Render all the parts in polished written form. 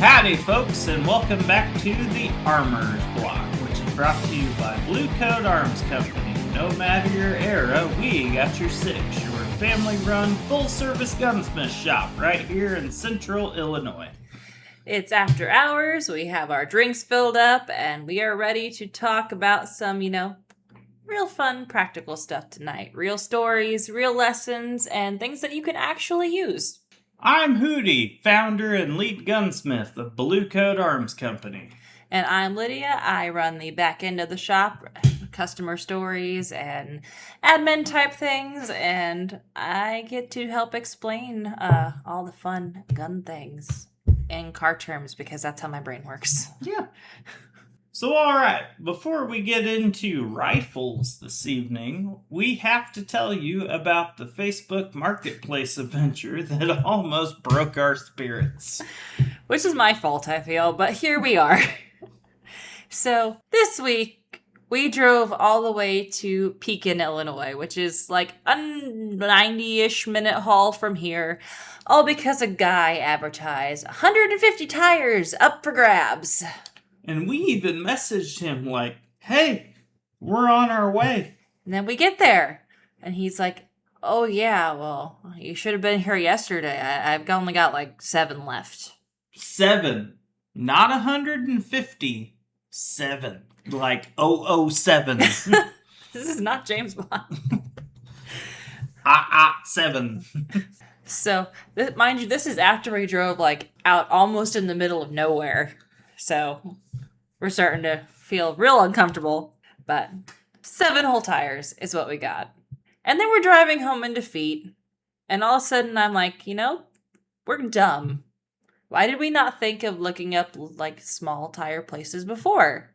Howdy, folks, and welcome back to the Armor's Block, which is brought to you by Blue Coat Arms Company. No matter your era, we got your six. Your family-run, full-service gunsmith shop right here in Central Illinois. It's after hours, we have our drinks filled up, and we are ready to talk about some, real fun practical stuff tonight. Real stories, real lessons, and things that you can actually use. I'm Hootie, founder and lead gunsmith of Blue Coat Arms Company. And I'm Lydia. I run the back end of the shop, customer stories and admin type things, and I get to help explain all the fun gun things in car terms because that's how my brain works. Yeah. So, alright, before we get into rifles this evening, we have to tell you about the Facebook Marketplace adventure that almost broke our spirits. Which is my fault, I feel, but here we are. So, this week, we drove all the way to Pekin, Illinois, which is like a 90-ish minute haul from here, all because a guy advertised 150 tires up for grabs. And we even messaged him like, hey, we're on our way. And then we get there, and he's like, oh yeah, well, you should have been here yesterday. I've only got like 7 left. 7. Not 150. 7. Like 007. This is not James Bond. 7. So, mind you, this is after we drove like out almost in the middle of nowhere. So, we're starting to feel real uncomfortable, but 7 whole tires is what we got. And then we're driving home in defeat, and all of a sudden I'm like, we're dumb. Why did we not think of looking up like small tire places before?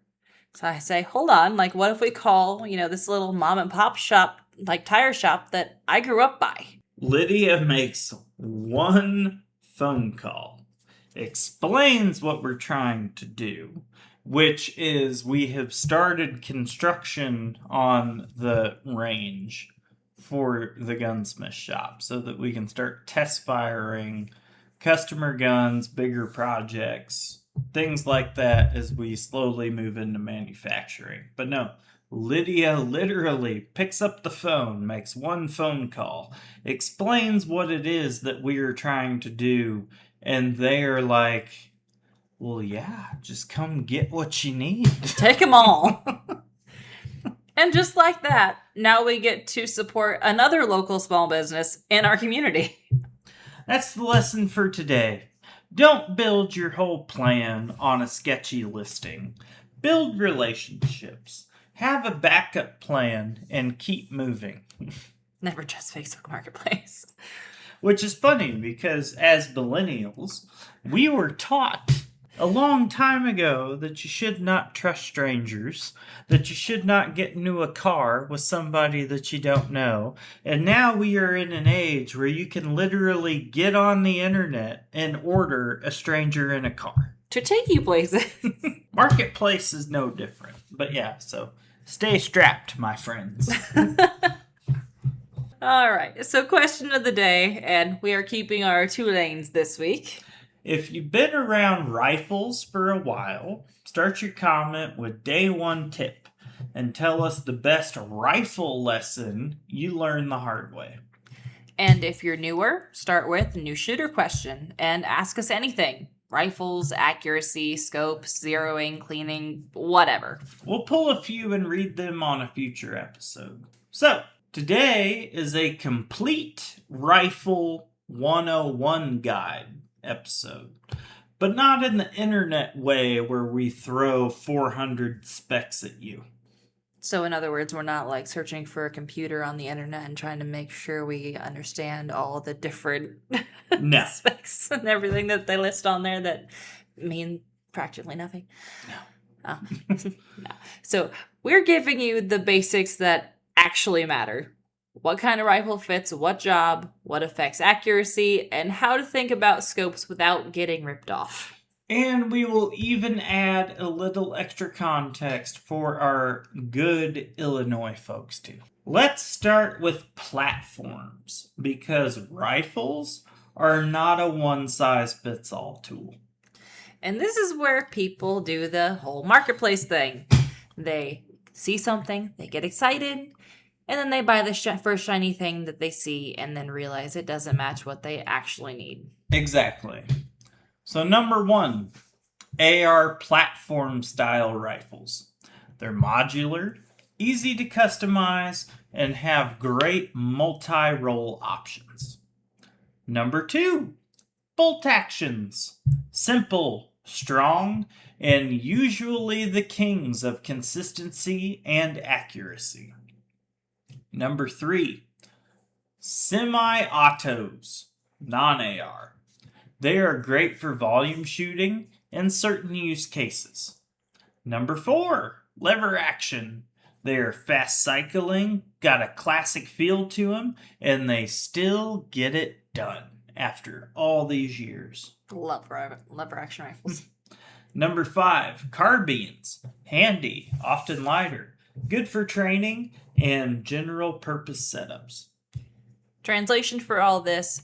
So I say, hold on, like what if we call, this little mom and pop shop, like tire shop that I grew up by? Lydia makes one phone call, explains what we're trying to do, which is we have started construction on the range for the gunsmith shop so that we can start test firing customer guns, bigger projects, things like that as we slowly move into manufacturing. But no, Lydia literally picks up the phone, makes one phone call, explains what it is that we are trying to do, and they are like, well, yeah, just come get what you need. Take them all. And just like that, now we get to support another local small business in our community. That's the lesson for today. Don't build your whole plan on a sketchy listing. Build relationships. Have a backup plan and keep moving. Never trust Facebook Marketplace. Which is funny because as millennials, we were taught a long time ago that you should not trust strangers, that you should not get into a car with somebody that you don't know. And now we are in an age where you can literally get on the internet and order a stranger in a car. To take you places. Marketplace is no different. But yeah, so stay strapped, my friends. All right, so question of the day, and we are keeping our 2 lanes this week. If you've been around rifles for a while, start your comment with day 1 tip and tell us the best rifle lesson you learned the hard way. And if you're newer, start with new shooter question and ask us anything. Rifles, accuracy, scopes, zeroing, cleaning, whatever. We'll pull a few and read them on a future episode. So, today is a complete rifle 101 guide episode, but not in the internet way where we throw 400 specs at you. So in other words, we're not like searching for a computer on the internet and trying to make sure we understand all the different specs and everything that they list on there that mean practically nothing. No. No. So we're giving you the basics that actually matter. What kind of rifle fits what job, what affects accuracy, and how to think about scopes without getting ripped off. And we will even add a little extra context for our good Illinois folks too. Let's start with platforms, because rifles are not a one-size-fits-all tool. And this is where people do the whole marketplace thing. They see something, they get excited, and then they buy the first shiny thing that they see and then realize it doesn't match what they actually need. Exactly. So number 1, AR platform style rifles. They're modular, easy to customize, and have great multi-role options. Number 2, bolt actions. Simple, strong, and usually the kings of consistency and accuracy. Number 3, semi-autos, non-AR. They are great for volume shooting and certain use cases. Number 4, lever action. They are fast cycling, got a classic feel to them, and they still get it done after all these years. Love lever action rifles. Number 5, carbines. Handy, often lighter, good for training and general purpose setups. Translation for all this: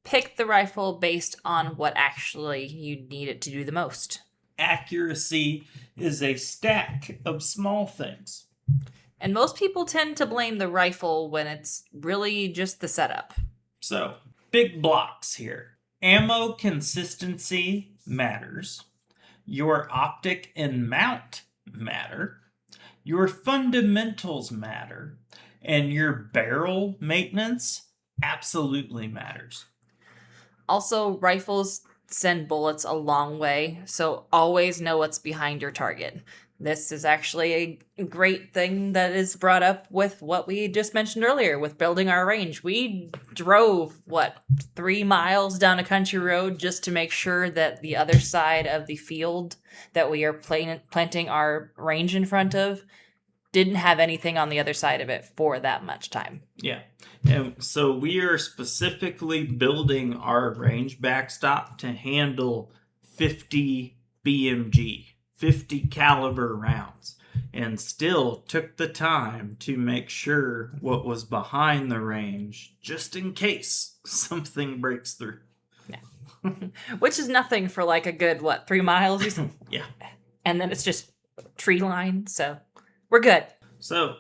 pick the rifle based on what actually you need it to do the most. Accuracy is a stack of small things. And most people tend to blame the rifle when it's really just the setup. So, big blocks here. Ammo consistency matters. Your optic and mount matter. Your fundamentals matter. And your barrel maintenance absolutely matters. Also, rifles send bullets a long way, so always know what's behind your target. This is actually a great thing that is brought up with what we just mentioned earlier with building our range. We drove, 3 miles down a country road just to make sure that the other side of the field that we are planting our range in front of didn't have anything on the other side of it for that much time. Yeah. And so we are specifically building our range backstop to handle 50 BMG, 50 caliber rounds, and still took the time to make sure what was behind the range, just in case something breaks through. Yeah. Which is nothing for a good, 3 miles? Yeah. And then it's just tree line, so we're good. So,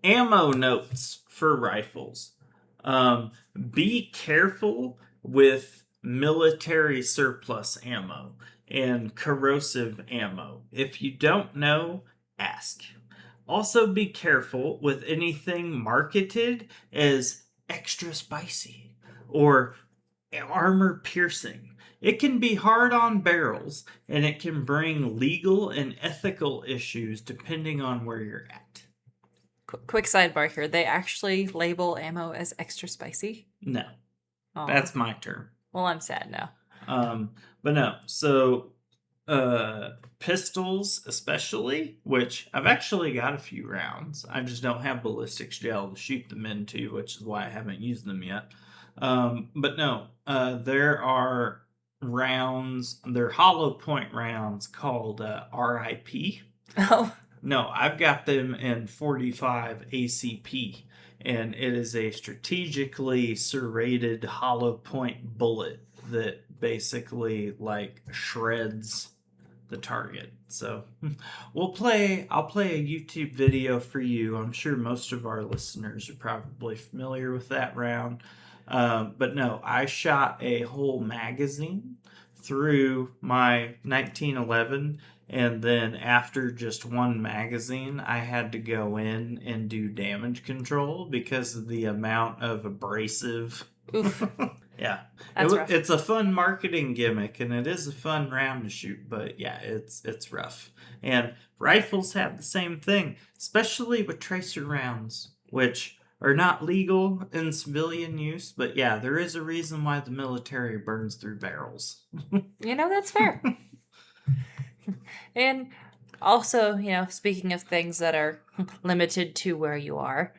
ammo notes for rifles. Be careful with military surplus ammo and corrosive ammo. If you don't know, ask. Also be careful with anything marketed as extra spicy or armor piercing. It can be hard on barrels, and it can bring legal and ethical issues depending on where you're at. Quick sidebar here. They actually label ammo as extra spicy? No. Oh. That's my term. Well, I'm sad now. But no. So, pistols especially, which I've actually got a few rounds. I just don't have ballistics gel to shoot them into, which is why I haven't used them yet. But no, there are rounds, they're hollow point rounds called RIP. Oh. No, I've got them in 45 ACP, and it is a strategically serrated hollow point bullet that basically shreds the target. So I'll play a YouTube video for you. I'm sure most of our listeners are probably familiar with that round. But no, I shot a whole magazine through my 1911, and then after just one magazine, I had to go in and do damage control because of the amount of abrasive. Oof. Yeah. Rough. It's a fun marketing gimmick, and it is a fun round to shoot, but yeah, it's rough. And rifles have the same thing, especially with tracer rounds, which are not legal in civilian use, but yeah, there is a reason why the military burns through barrels. That's fair. And also, speaking of things that are limited to where you are,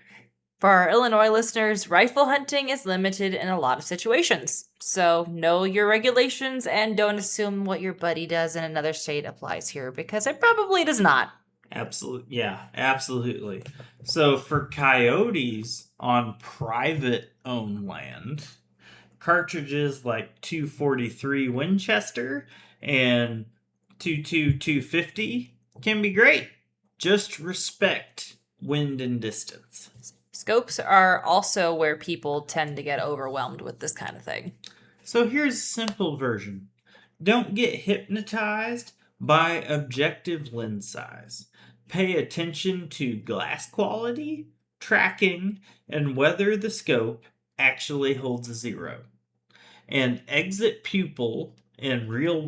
for our Illinois listeners, rifle hunting is limited in a lot of situations. So know your regulations and don't assume what your buddy does in another state applies here, because it probably does not. Absolutely. Yeah, absolutely. So for coyotes on private owned land, cartridges like .243 Winchester and 250 can be great. Just respect wind and distance. Scopes are also where people tend to get overwhelmed with this kind of thing. So here's a simple version. Don't get hypnotized by objective lens size. Pay attention to glass quality, tracking, and whether the scope actually holds a 0. And exit pupil and real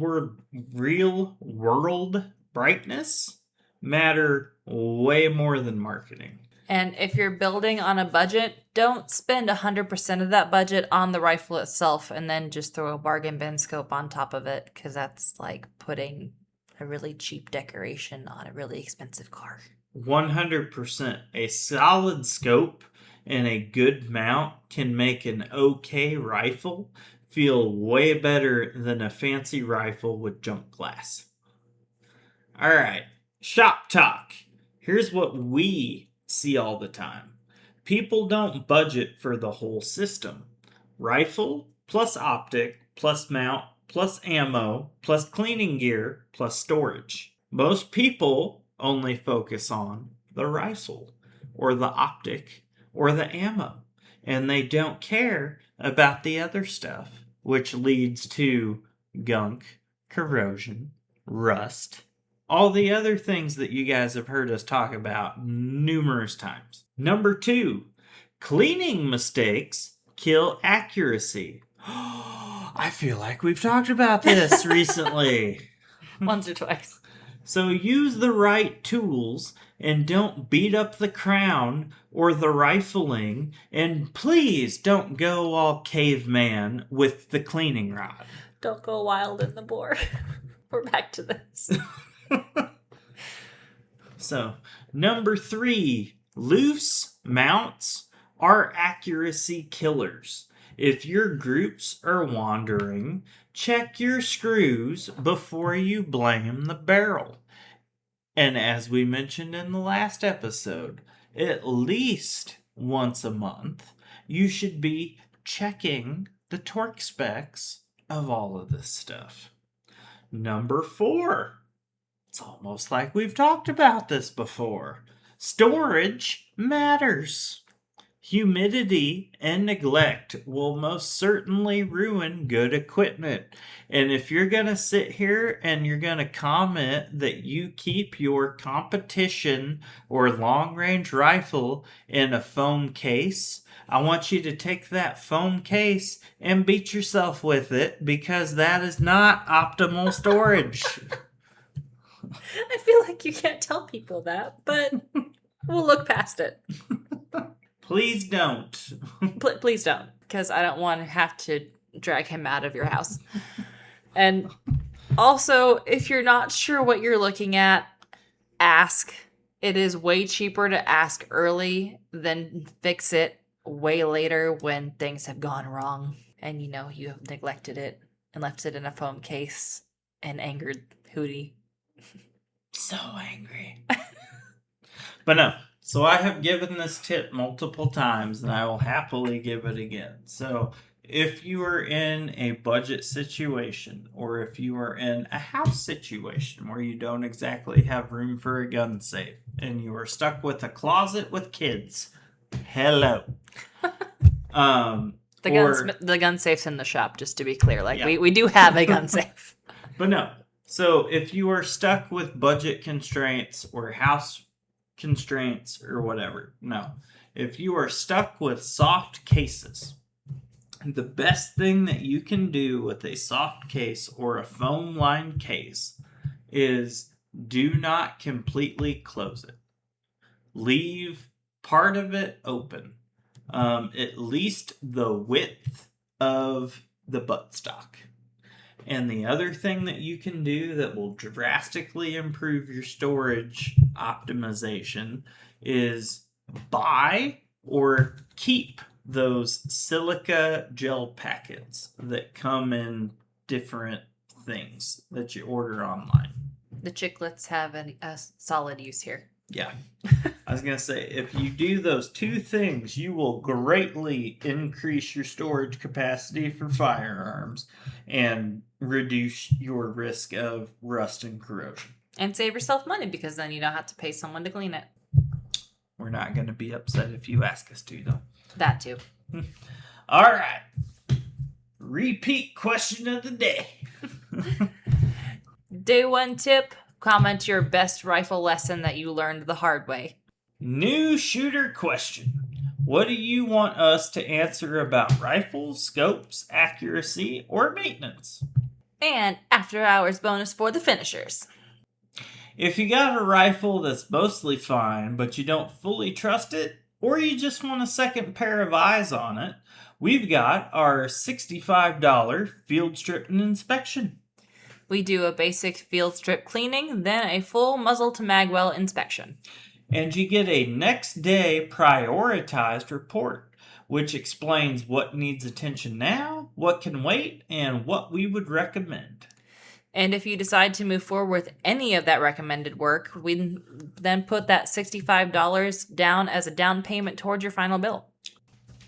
world brightness matter way more than marketing. And if you're building on a budget, don't spend 100% of that budget on the rifle itself and then just throw a bargain bin scope on top of it, because that's like putting a really cheap decoration on a really expensive car. 100%. A solid scope and a good mount can make an okay rifle feel way better than a fancy rifle with junk glass. All right, shop talk. Here's what we see all the time. People don't budget for the whole system. Rifle plus optic plus mount plus ammo plus cleaning gear plus storage. Most people only focus on the rifle or the optic or the ammo, and they don't care about the other stuff, which leads to gunk, corrosion, rust, all the other things that you guys have heard us talk about numerous times. Number 2, cleaning mistakes kill accuracy. I feel like we've talked about this recently. Once or twice. So use the right tools and don't beat up the crown or the rifling, and please don't go all caveman with the cleaning rod. Don't go wild in the bore. We're back to this. So, number 3, loose mounts are accuracy killers. If your groups are wandering, check your screws before you blame the barrel. And as we mentioned in the last episode, at least once a month, you should be checking the torque specs of all of this stuff. Number 4. It's almost like we've talked about this before. Storage matters. Humidity and neglect will most certainly ruin good equipment. And if you're going to sit here and you're going to comment that you keep your competition or long-range rifle in a foam case, I want you to take that foam case and beat yourself with it, because that is not optimal storage. I feel like you can't tell people that, but we'll look past it. Please don't. Please don't, because I don't want to have to drag him out of your house. And also, if you're not sure what you're looking at, ask. It is way cheaper to ask early than fix it way later when things have gone wrong and you have neglected it and left it in a foam case and angered Hootie. So angry. But no. So I have given this tip multiple times, and I will happily give it again. So if you are in a budget situation, or if you are in a house situation where you don't exactly have room for a gun safe, and you are stuck with a closet with kids, hello. The gun safe's in the shop, just to be clear. We do have a gun safe. But no. So if you are stuck with budget constraints or house constraints or whatever, no. If you are stuck with soft cases, the best thing that you can do with a soft case or a foam lined case is do not completely close it. Leave part of it open, at least the width of the buttstock. And the other thing that you can do that will drastically improve your storage optimization is buy or keep those silica gel packets that come in different things that you order online. The chiclets have a solid use here. Yeah. I was going to say, if you do those two things, you will greatly increase your storage capacity for firearms and reduce your risk of rust and corrosion. And save yourself money because then you don't have to pay someone to clean it. We're not going to be upset if you ask us to, though. That too. All right. Repeat question of the day. Day 1 tip, comment your best rifle lesson that you learned the hard way. New shooter question. What do you want us to answer about rifles, scopes, accuracy, or maintenance? And after hours bonus for the finishers. If you got a rifle that's mostly fine, but you don't fully trust it, or you just want a second pair of eyes on it, we've got our $65 field strip and inspection. We do a basic field strip cleaning, then a full muzzle to magwell inspection. And you get a next day prioritized report, which explains what needs attention now, what can wait, and what we would recommend. And if you decide to move forward with any of that recommended work, we then put that $65 down as a down payment towards your final bill.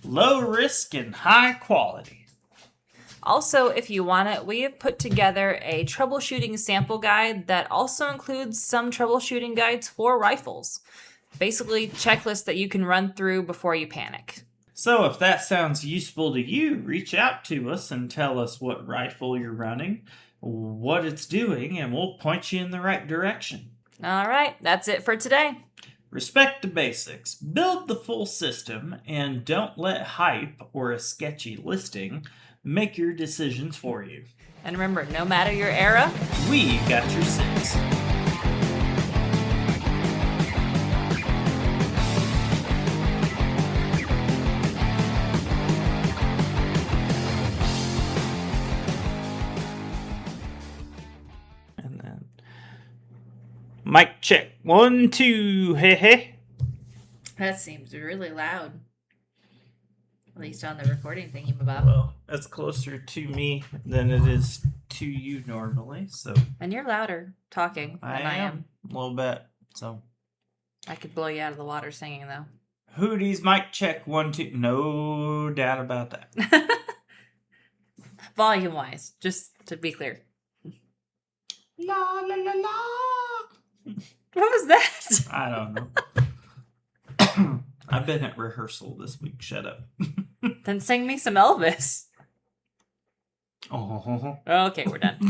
Low risk and high quality. Also, if you want it, we have put together a troubleshooting sample guide that also includes some troubleshooting guides for rifles. Basically, checklists that you can run through before you panic. So if that sounds useful to you, reach out to us and tell us what rifle you're running, what it's doing, and we'll point you in the right direction. All right, that's it for today. Respect the basics, build the full system, and don't let hype or a sketchy listing make your decisions for you. And remember, no matter your era, We got your six. And then mic check. 1, 2. Hey, hey. that seems really loud. At least on the recording thingy about. Well, that's closer to me than it is to you normally, so And you're louder talking than I am. a little bit. So I could blow you out of the water singing, though. Hooties mic check 1, 2. No doubt about that. Volume wise, just to be clear. La la la la. What was that? I don't know. I've been at rehearsal this week. Shut up. Then sing me some Elvis. Oh. Okay, we're done.